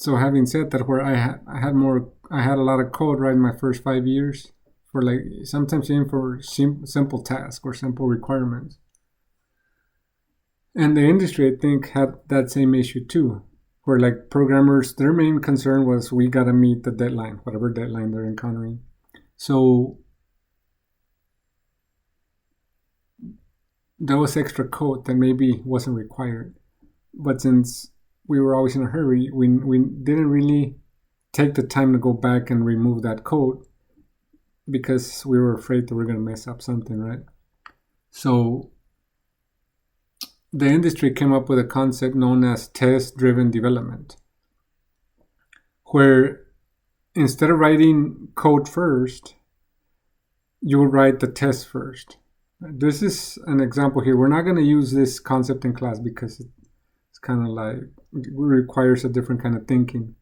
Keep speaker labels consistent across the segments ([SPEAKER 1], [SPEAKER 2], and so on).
[SPEAKER 1] So having said that, where I had a lot of code right in my first 5 years for like sometimes even for simple tasks or simple requirements. And the industry, I think, had that same issue too, where like programmers, their main concern was we gotta meet the deadline, whatever deadline they're encountering. So there was extra code that maybe wasn't required. But since we were always in a hurry, we didn't really take the time to go back and remove that code because we were afraid that we're going to mess up something, right? So the industry came up with a concept known as test-driven development, where instead of writing code first, you would write the test first. This is an example here. We're not going to use this concept in class because it's kind of like it requires a different kind of thinking.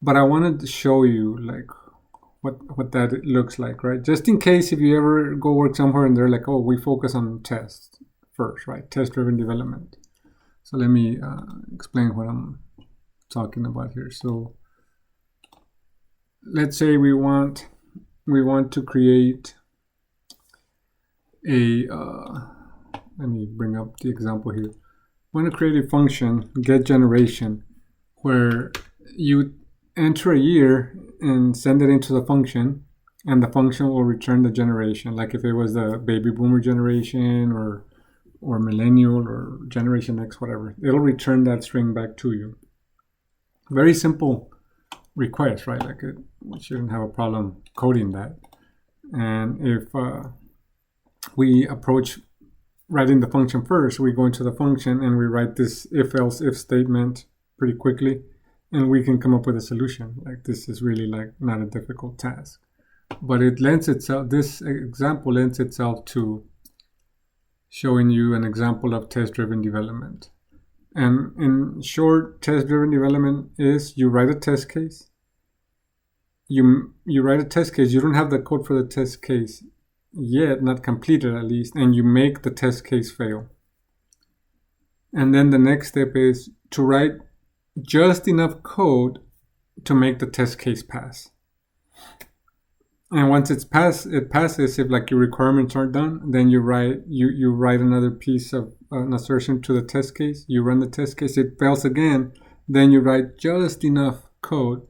[SPEAKER 1] But I wanted to show you like what that looks like, right? Just in case if you ever go work somewhere and they're like, oh, we focus on tests first, right? Test-driven development. So let me explain what I'm talking about here. So let's say we want to create a let me bring up the example here. I want to create a function, get generation, where you enter a year and send it into the function, and the function will return the generation. Like if it was the baby boomer generation or millennial or generation X, whatever, it'll return that string back to you. Very simple request, right? Like we shouldn't have a problem coding that. And if we approach writing the function first, we go into the function and we write this if-else if statement pretty quickly, and we can come up with a solution. Like this is really like not a difficult task, but it lends itself, this example lends itself to showing you an example of test-driven development. And in short, test-driven development is you write a test case. You write a test case. You don't have the code for the test case yet, not completed at least, and you make the test case fail. And then the next step is to write just enough code to make the test case pass. And once it passes, if like your requirements aren't done, then you write another piece of an assertion to the test case. You run the test case, it fails again, then you write just enough code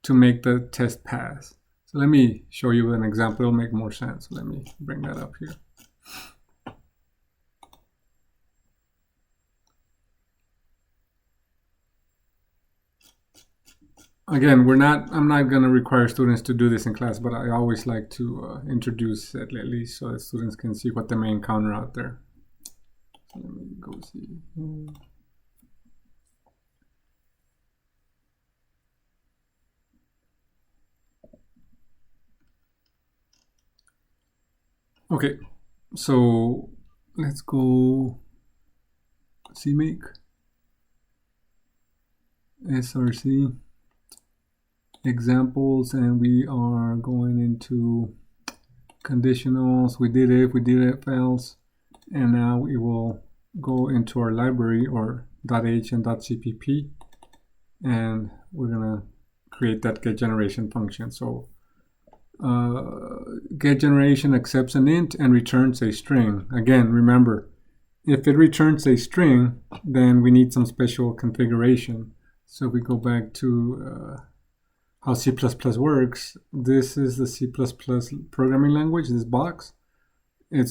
[SPEAKER 1] to make the test pass. So let me show you an example. It'll make more sense. Let me bring that up here. Again, I'm not going to require students to do this in class, but I always like to introduce it at least so that students can see what they may encounter out there. So let me go see. Okay, so let's go CMake, SRC, examples, and we are going into conditionals. We did if else, and now we will go into our library or .h and .cpp, and we're gonna create that get generation function. So get generation accepts an int and returns a string. Again, remember, if it returns a string, then we need some special configuration. So we go back to how C++ works. This is the C++ programming language, this box. It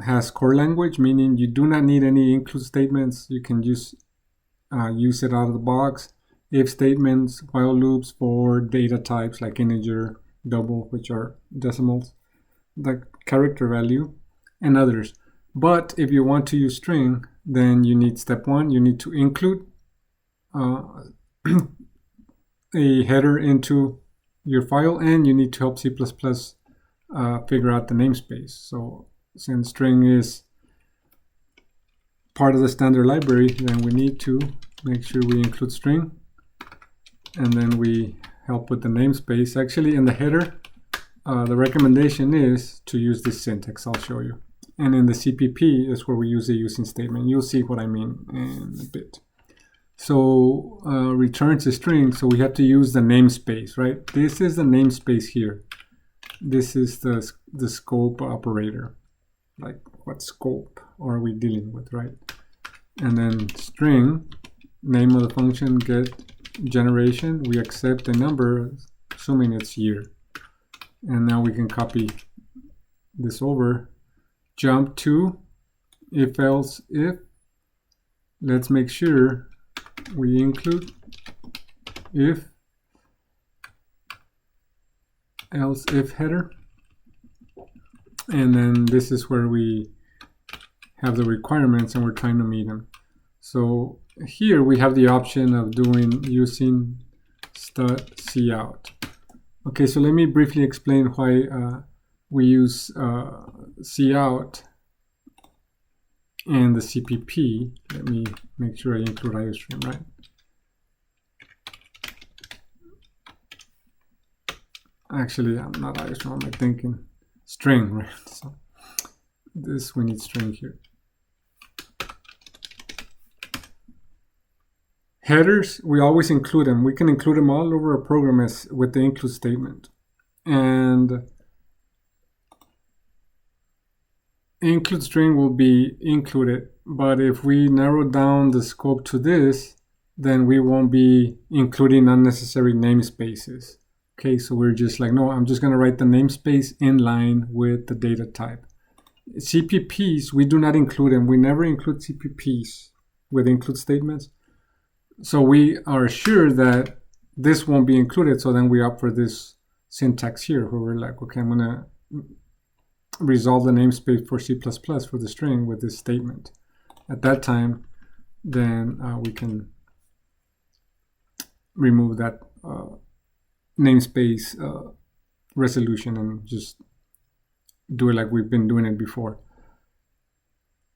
[SPEAKER 1] has core language, meaning you do not need any include statements. You can use it out of the box. If statements, while loops for data types like integer, double, which are decimals, the character value, and others. But if you want to use string, then you need step one, you need to include a header into your file, and you need to help C++ figure out the namespace. So since string is part of the standard library, then we need to make sure we include string, and then we help with the namespace. Actually, in the header, the recommendation is to use this syntax. I'll show you. And in the CPP is where we use the using statement. You'll see what I mean in a bit. So returns a string, so we have to use the namespace, right? This is the namespace here. This is the scope operator. Like, what scope are we dealing with, right? And then string, name of the function, get generation. We accept a number, assuming it's year. And now we can copy this over. Jump to if else if. Let's make sure we include if else if header. And then this is where we have the requirements and we're trying to meet them. So here we have the option of using stud cout. Okay, so let me briefly explain why we use cout and the CPP. Let me make sure I include IOStream, right? Actually, I'm not IOStream, I'm thinking string, right? So this, we need string here. Headers, we always include them. We can include them all over a program as with the include statement. And include string will be included, but if we narrow down the scope to this, then we won't be including unnecessary namespaces. Okay, so we're just like, no, I'm just going to write the namespace in line with the data type. CPPs, we do not include them. We never include CPPs with include statements. So we are sure that this won't be included. So then we opt for this syntax here where we're like, okay, I'm going to resolve the namespace for C++ for the string with this statement. At that time, then we can remove that namespace resolution and just do it like we've been doing it before.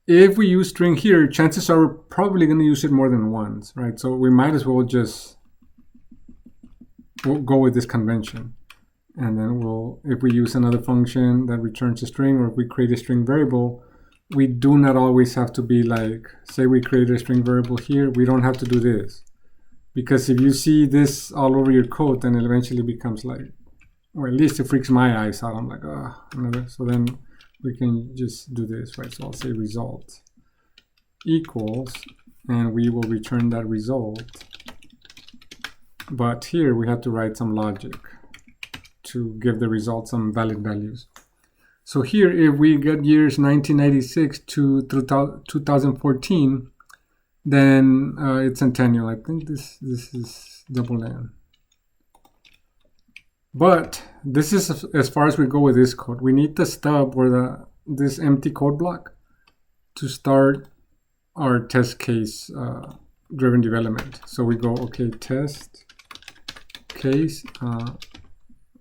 [SPEAKER 1] If we use string here, chances are we're probably going to use it more than once, right? So we might as well just go with this convention. And then if we use another function that returns a string, or if we create a string variable, we do not always have to be like, say we create a string variable here, we don't have to do this. Because if you see this all over your code, then it eventually becomes like, or at least it freaks my eyes out. I'm like, another. So then we can just do this, right? So I'll say result equals, and we will return that result. But here we have to write some logic to give the result some valid values. So here, if we get years 1996 to 2014, then it's centennial. I think this is double N. But this is as far as we go with this code. We need the stub or this empty code block to start our test case driven development. So we go, okay, test case,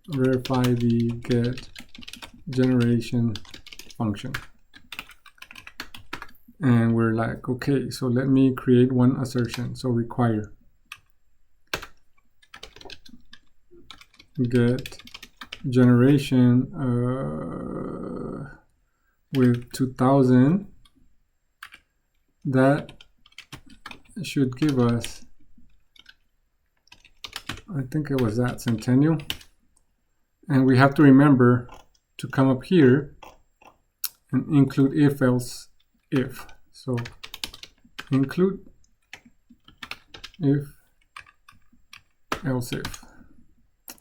[SPEAKER 1] verify the get generation function. And we're like, okay, so let me create one assertion. So require get generation with 2000. That should give us, I think it was that centennial. And we have to remember to come up here and include if else if. So include if else if.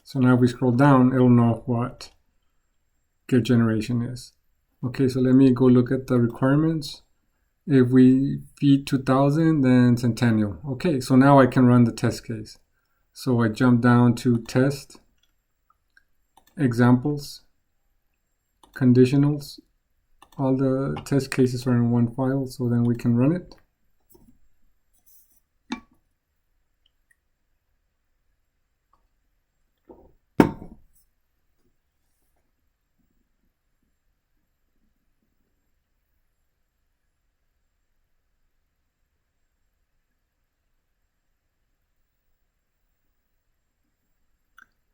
[SPEAKER 1] So now if we scroll down, it'll know what get generation is. Okay, so let me go look at the requirements. If we feed 2000, then centennial. Okay, so now I can run the test case. So I jump down to test, examples, conditionals. All the test cases are in one file, so then we can run it.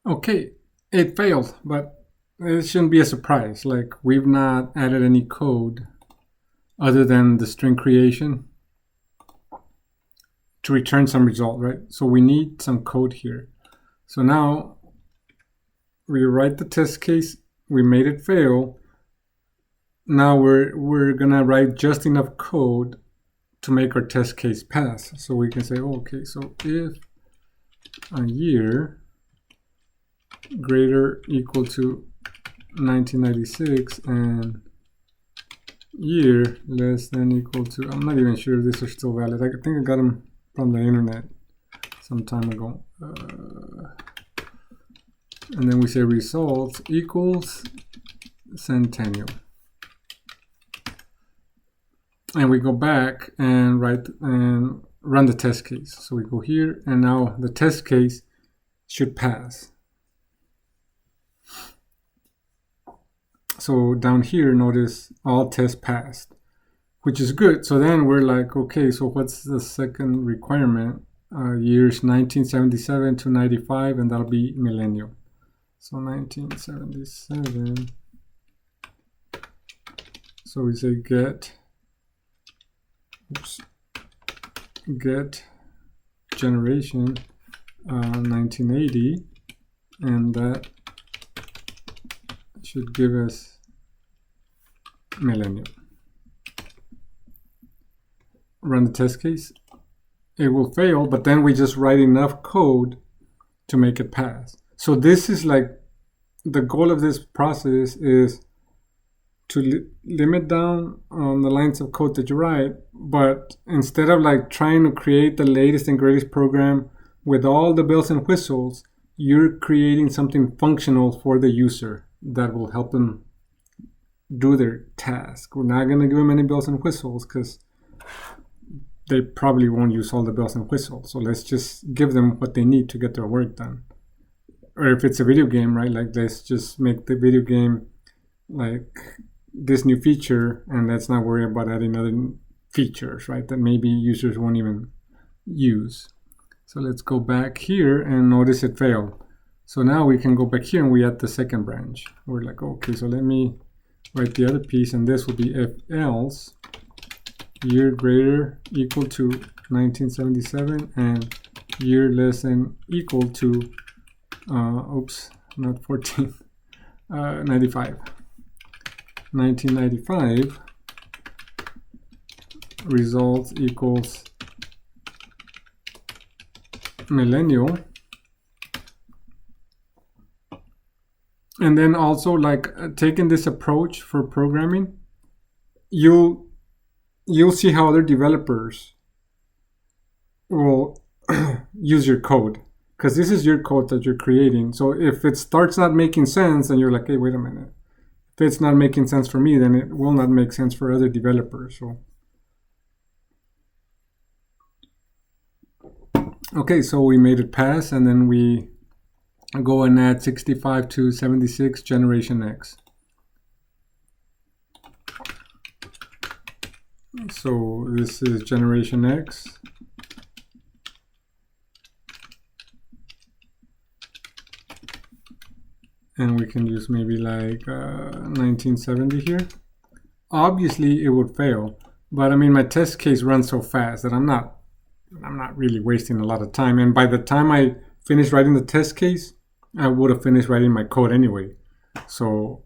[SPEAKER 1] Okay, it failed, but it shouldn't be a surprise. Like, we've not added any code other than the string creation to return some result, right? So we need some code here. So now we write the test case, we made it fail. Now we're gonna write just enough code to make our test case pass. So we can say, okay, so if a year greater equal to 1996 and year less than equal to, I'm not even sure if these are still valid. I think I got them from the internet some time ago. And then we say results equals centennial. And we go back and write and run the test case. So we go here, and now the test case should pass. So down here, notice all tests passed, which is good. So then we're like, okay, so what's the second requirement? Years 1977 to 95, and that'll be millennial. So 1977. So we say get generation 1980, and that should give us millennial. Run the test case. It will fail, but then we just write enough code to make it pass. So this is like the goal of this process is to limit down on the lines of code that you write, but instead of like trying to create the latest and greatest program with all the bells and whistles, you're creating something functional for the user that will help them do their task. We're not going to give them any bells and whistles because they probably won't use all the bells and whistles. So let's just give them what they need to get their work done. Or if it's a video game, right? Like let's just make the video game like this new feature, and let's not worry about adding other features, right? That maybe users won't even use. So let's go back here and notice it failed. So now we can go back here and we add the second branch. We're like, okay, so let me write the other piece, and this will be if else year greater equal to 1977 and year less than equal to oops, not 14, 95. 1995 results equals millennial. And then also like taking this approach for programming, you'll see how other developers will use your code, because this is your code that you're creating. So if it starts not making sense, then you're like, hey, wait a minute. If it's not making sense for me, then it will not make sense for other developers. So okay, so we made it pass, and then we go and add 65 to 76 generation X. So this is generation X. And we can use maybe like 1970 here. Obviously it would fail, but I mean my test case runs so fast that I'm not really wasting a lot of time. And by the time I finish writing the test case, I would have finished writing my code anyway. So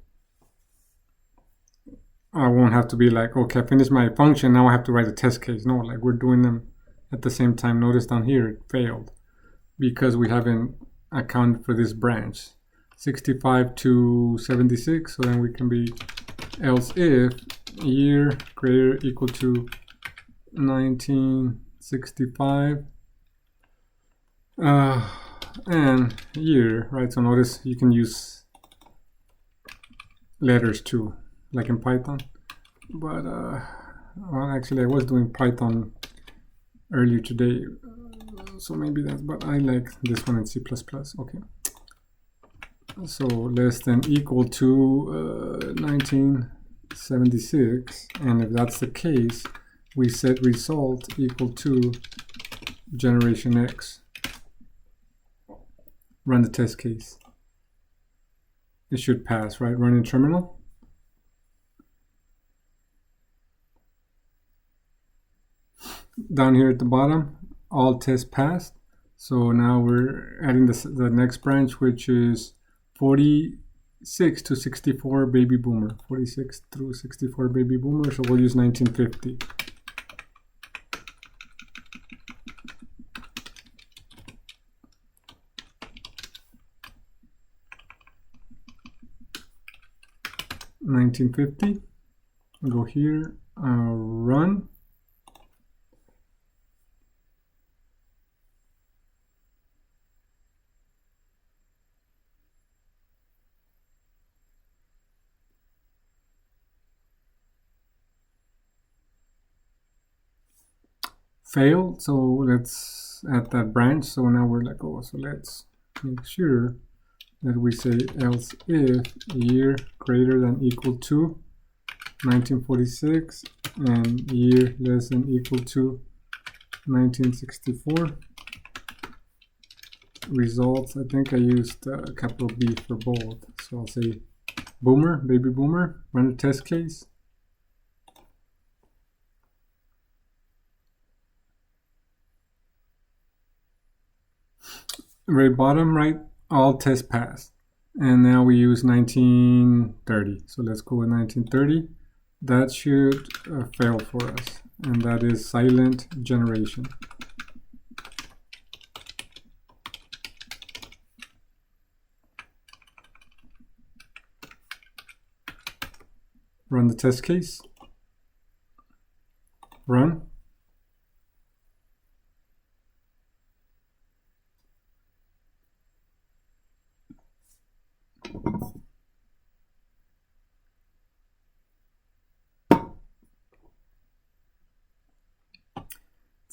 [SPEAKER 1] I won't have to be like, okay, I finished my function, now I have to write a test case. No, like we're doing them at the same time. Notice down here it failed because we haven't accounted for this branch. 65 to 76, so then we can be else if year greater equal to 1965 and year, right? So notice you can use letters too, like in Python. But well, actually I was doing Python earlier today, so maybe that's, but I like this one in C++. Okay. So less than equal to 1976, and if that's the case, we set result equal to generation X. Run the test case. It should pass, right? Run in terminal. Down here at the bottom, all tests passed. So now we're adding the next branch, which is 46 to 64 baby boomer. 46 through 64 baby boomer, so we'll use 1950. Go here, run. Failed, so let's add that branch. So now we're like, oh, so let's make sure that we say else if year greater than equal to 1946 and year less than equal to 1964. Results, I think I used capital B for both. So I'll say boomer, baby boomer, run a test case. Very bottom right, all tests passed. And now we use 1930. So let's go with 1930. That should fail for us. And that is silent generation. Run the test case. Run.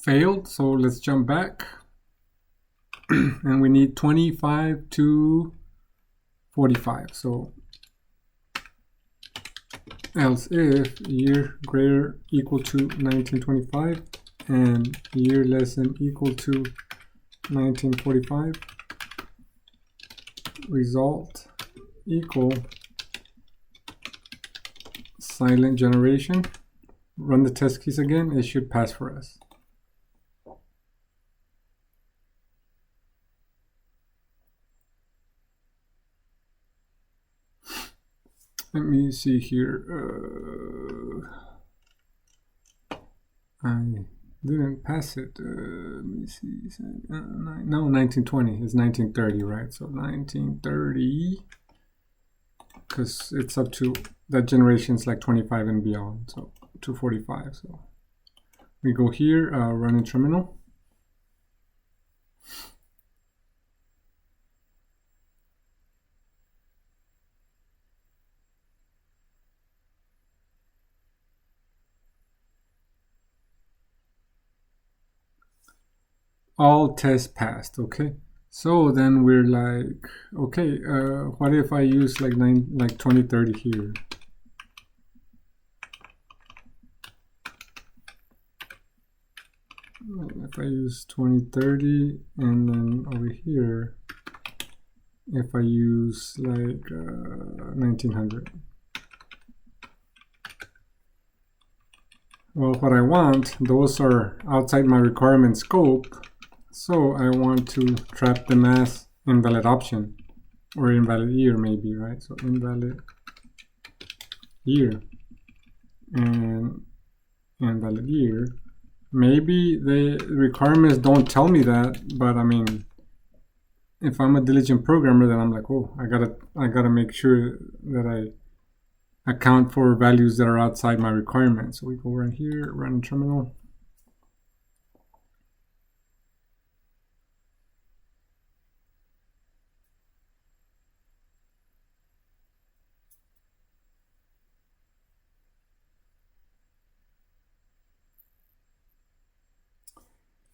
[SPEAKER 1] Failed, so let's jump back. And we need 25 to 45. So else if year greater equal to 1925 and year less than equal to 1945, result equal silent generation. Run the test case again, it should pass for us. Let me see here. I didn't pass it. Let me see. No, 1920 is 1930, right? So 1930, because it's up to that generation is like 25 and beyond, so 245. So we go here, run in terminal. All tests passed. Okay, so then we're like, okay, what if I use like 2030 here? If I use 2030 and then over here, if I use like 1900. Well, what I want, those are outside my requirement scope. So I want to trap them as invalid option or invalid year maybe, right? So invalid year and invalid year. Maybe the requirements don't tell me that, but I mean, if I'm a diligent programmer, then I'm like, oh, I gotta make sure that I account for values that are outside my requirements. So we go right here, run terminal.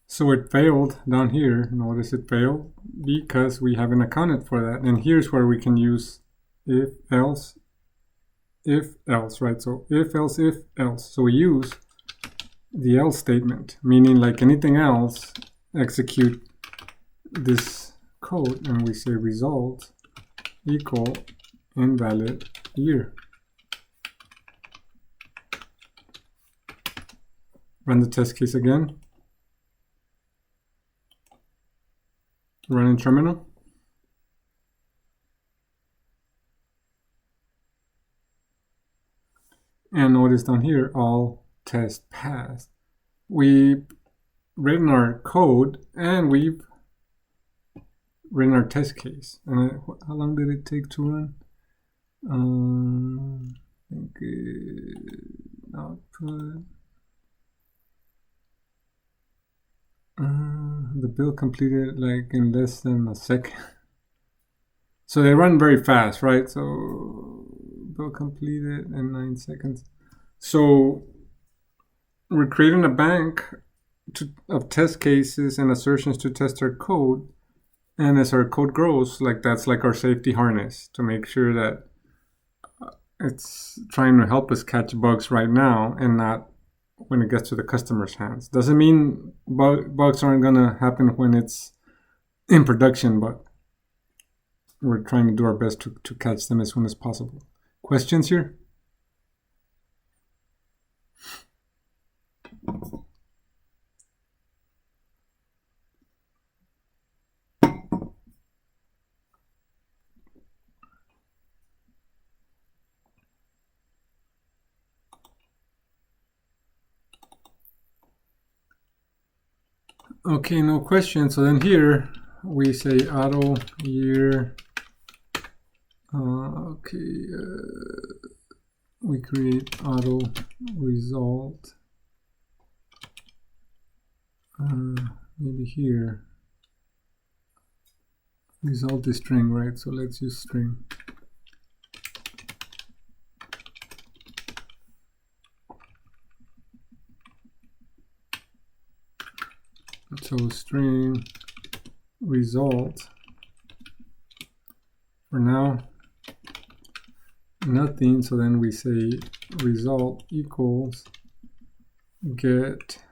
[SPEAKER 1] So it failed down here. Notice it failed because we haven't accounted for that. And here's where we can use if else, right? So if else, if else. So we use the else statement, meaning like anything else, execute this code and we say result equal invalid year. Run the test case again. Run in terminal. And notice down here, all tests passed. We've written our code and we've written our test case. And how long did it take to run? I think output. The build completed like in less than a second. So they run very fast, right? So build completed in 9 seconds. So we're creating a bank of test cases and assertions to test our code. And as our code grows, like that's like our safety harness to make sure that it's trying to help us catch bugs right now and not when it gets to the customer's hands. Doesn't mean bugs aren't gonna happen when it's in production, but we're trying to do our best to catch them as soon as possible. Questions here? Okay, no questions. So then here we say auto year. We create auto result. Maybe here. Result is string, right? So let's use string. So string result. For now, nothing. So then we say result equals get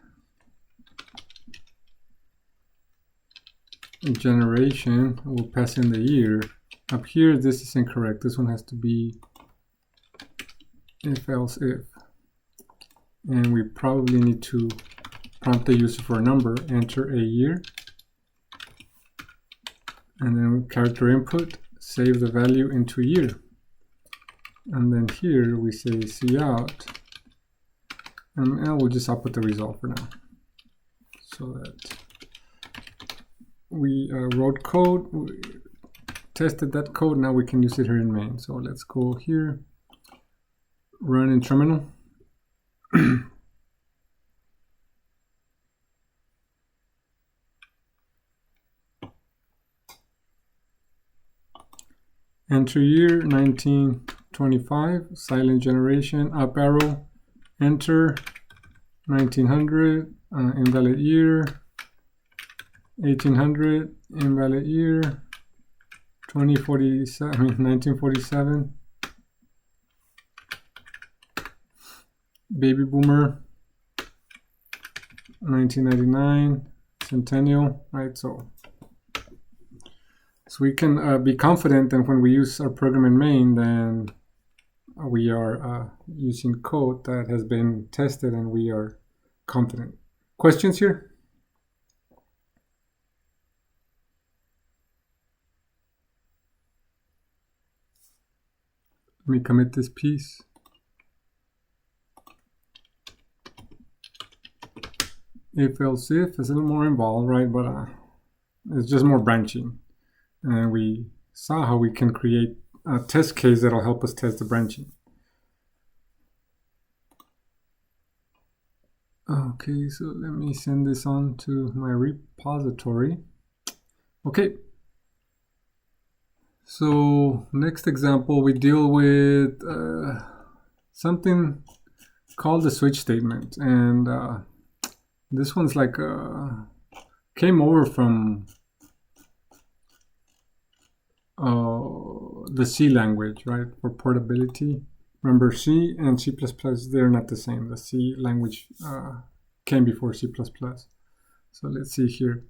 [SPEAKER 1] generation. We'll pass in the year. Up here, this is incorrect. This one has to be if else if. And we probably need to prompt the user for a number, enter a year, and then character input, save the value into year. And then here we say cout, and we'll just output the result for now. So that we wrote code, we tested that code, now we can use it here in main. So let's go here, run in terminal. Enter year 1925, silent generation, up arrow, enter 1900, invalid year, 1800, invalid year, 1947, baby boomer, 1999, centennial, right? So we can be confident that when we use our program in main, then we are using code that has been tested and we are confident. Questions here? Let me commit this piece. If else if is a little more involved, right? But it's just more branching. And we saw how we can create a test case that'll help us test the branching. Okay, so let me send this on to my repository. Okay. So next example, we deal with something called the switch statement. And this one's like came over from the C language, right, for portability. Remember, C and C++, they're not the same. The C language came before C++. So let's see here.